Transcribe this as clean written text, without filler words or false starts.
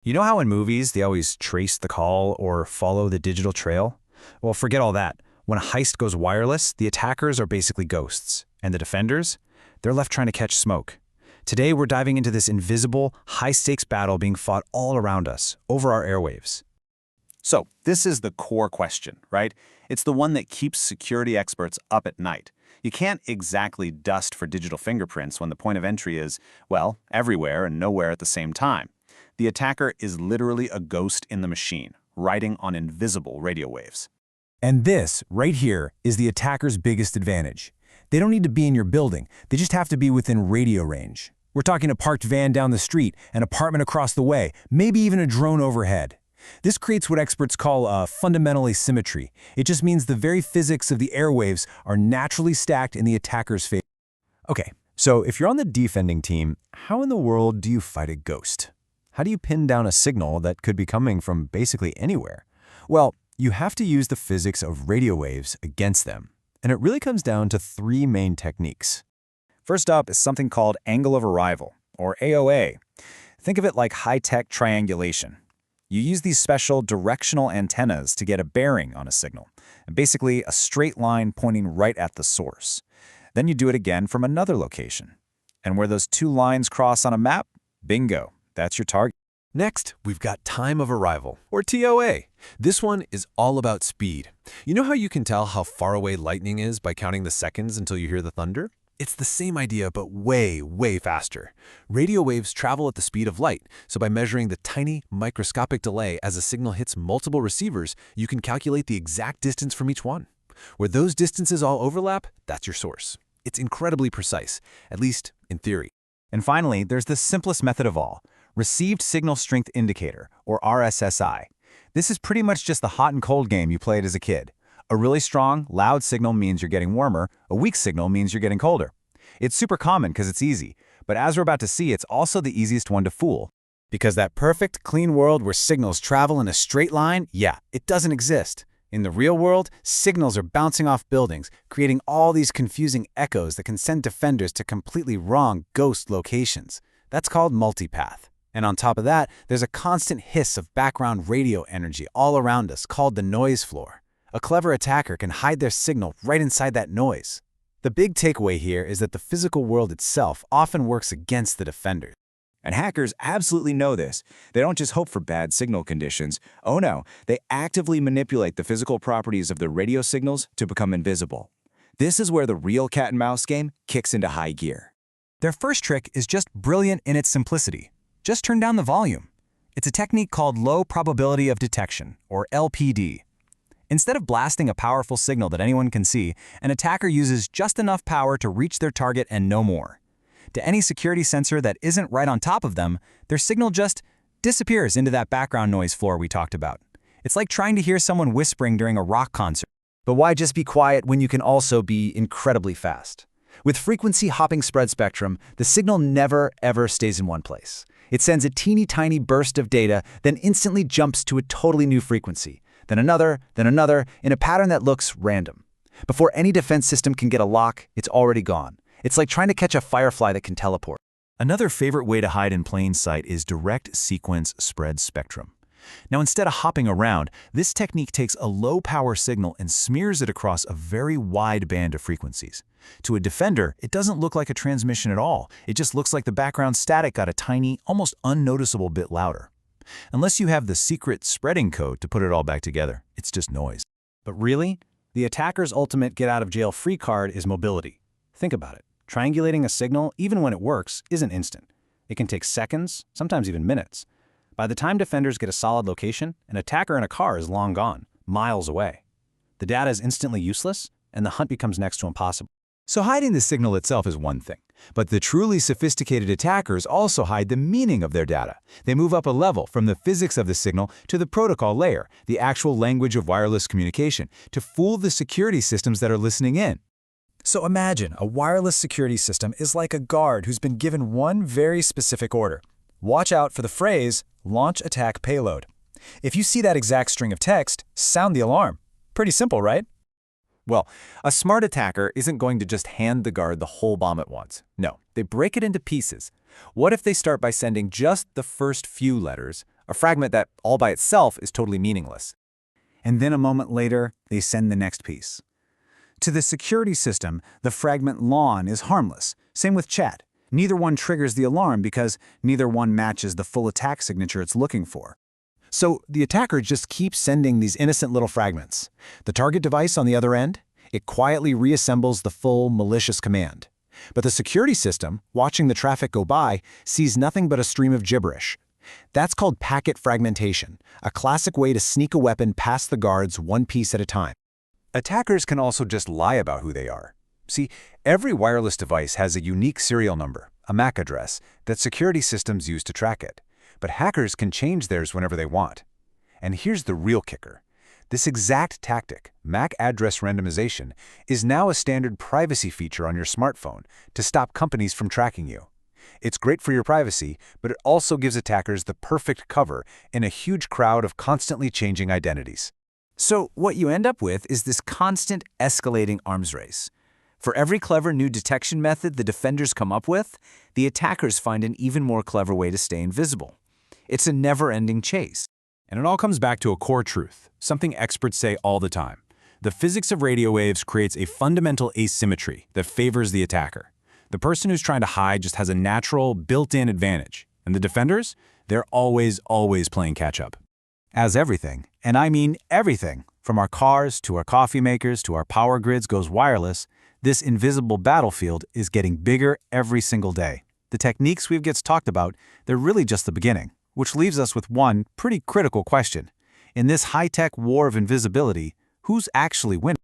You know how in movies they always trace the call or follow the digital trail? Well, forget all that. When a heist goes wireless, the attackers are basically ghosts, and the defenders, they're left trying to catch smoke. Today, we're diving into this invisible, high-stakes battle being fought all around us, over our airwaves. So, this is the core question, right? It's the one that keeps security experts up at night. You can't exactly dust for digital fingerprints when the point of entry is, well, everywhere and nowhere at the same time. The attacker is literally a ghost in the machine, riding on invisible radio waves. And this, right here, is the attacker's biggest advantage. They don't need to be in your building, they just have to be within radio range. We're talking a parked van down the street, an apartment across the way, maybe even a drone overhead. This creates what experts call fundamental asymmetry. It just means the very physics of the airwaves are naturally stacked in the attacker's favor. Okay, so if you're on the defending team, how in the world do you fight a ghost? How do you pin down a signal that could be coming from basically anywhere? Well, you have to use the physics of radio waves against them. And it really comes down to three main techniques. First up is something called angle of arrival, or AOA. Think of it like high-tech triangulation. You use these special directional antennas to get a bearing on a signal, and basically a straight line pointing right at the source. Then you do it again from another location. And where those two lines cross on a map, bingo, that's your target. Next, we've got time of arrival, or TOA. This one is all about speed. You know how you can tell how far away lightning is by counting the seconds until you hear the thunder? It's the same idea, but way, way faster. Radio waves travel at the speed of light, so by measuring the tiny, microscopic delay as a signal hits multiple receivers, you can calculate the exact distance from each one. Where those distances all overlap, that's your source. It's incredibly precise, at least in theory. And finally, there's the simplest method of all, Received Signal Strength Indicator, or RSSI. This is pretty much just the hot and cold game you played as a kid. A really strong, loud signal means you're getting warmer. A weak signal means you're getting colder. It's super common because it's easy, but as we're about to see, it's also the easiest one to fool. Because that perfect, clean world where signals travel in a straight line, yeah, it doesn't exist. In the real world, signals are bouncing off buildings, creating all these confusing echoes that can send defenders to completely wrong ghost locations. That's called multipath. And on top of that, there's a constant hiss of background radio energy all around us called the noise floor. A clever attacker can hide their signal right inside that noise. The big takeaway here is that the physical world itself often works against the defenders. And hackers absolutely know this. They don't just hope for bad signal conditions. Oh no, they actively manipulate the physical properties of the radio signals to become invisible. This is where the real cat and mouse game kicks into high gear. Their first trick is just brilliant in its simplicity. Just turn down the volume. It's a technique called low probability of detection, or LPD. Instead of blasting a powerful signal that anyone can see, an attacker uses just enough power to reach their target and no more. To any security sensor that isn't right on top of them, their signal just disappears into that background noise floor we talked about. It's like trying to hear someone whispering during a rock concert. But why just be quiet when you can also be incredibly fast? With frequency-hopping spread spectrum, the signal never, ever stays in one place. It sends a teeny tiny burst of data, then instantly jumps to a totally new frequency. Then another, in a pattern that looks random. Before any defense system can get a lock, it's already gone. It's like trying to catch a firefly that can teleport. Another favorite way to hide in plain sight is direct sequence spread spectrum. Now, instead of hopping around, this technique takes a low-power signal and smears it across a very wide band of frequencies. To a defender, it doesn't look like a transmission at all. It just looks like the background static got a tiny, almost unnoticeable bit louder. Unless you have the secret spreading code to put it all back together, it's just noise. But really, the attacker's ultimate get-out-of-jail-free card is mobility. Think about it. Triangulating a signal, even when it works, isn't instant. It can take seconds, sometimes even minutes. By the time defenders get a solid location, an attacker in a car is long gone, miles away. The data is instantly useless, and the hunt becomes next to impossible. So hiding the signal itself is one thing, but the truly sophisticated attackers also hide the meaning of their data. They move up a level from the physics of the signal to the protocol layer, the actual language of wireless communication, to fool the security systems that are listening in. So imagine a wireless security system is like a guard who's been given one very specific order. Watch out for the phrase, launch attack payload. If you see that exact string of text, sound the alarm. Pretty simple, right? Well, a smart attacker isn't going to just hand the guard the whole bomb at once. No, they break it into pieces. What if they start by sending just the first few letters, a fragment that, all by itself, is totally meaningless. And then a moment later, they send the next piece. To the security system, the fragment LAN is harmless. Same with chat. Neither one triggers the alarm because neither one matches the full attack signature it's looking for. So the attacker just keeps sending these innocent little fragments. The target device on the other end, it quietly reassembles the full malicious command. But the security system, watching the traffic go by, sees nothing but a stream of gibberish. That's called packet fragmentation, a classic way to sneak a weapon past the guards one piece at a time. Attackers can also just lie about who they are. See, every wireless device has a unique serial number, a MAC address, that security systems use to track it. But hackers can change theirs whenever they want. And here's the real kicker. This exact tactic, MAC address randomization, is now a standard privacy feature on your smartphone to stop companies from tracking you. It's great for your privacy, but it also gives attackers the perfect cover in a huge crowd of constantly changing identities. So what you end up with is this constant escalating arms race. For every clever new detection method the defenders come up with, the attackers find an even more clever way to stay invisible. It's a never-ending chase. And it all comes back to a core truth, something experts say all the time. The physics of radio waves creates a fundamental asymmetry that favors the attacker. The person who's trying to hide just has a natural, built-in advantage. And the defenders? They're always playing catch-up. As everything, and I mean everything, from our cars to our coffee makers to our power grids goes wireless, this invisible battlefield is getting bigger every single day. The techniques we've just talked about, they're really just the beginning, which leaves us with one pretty critical question. In this high-tech war of invisibility, who's actually winning?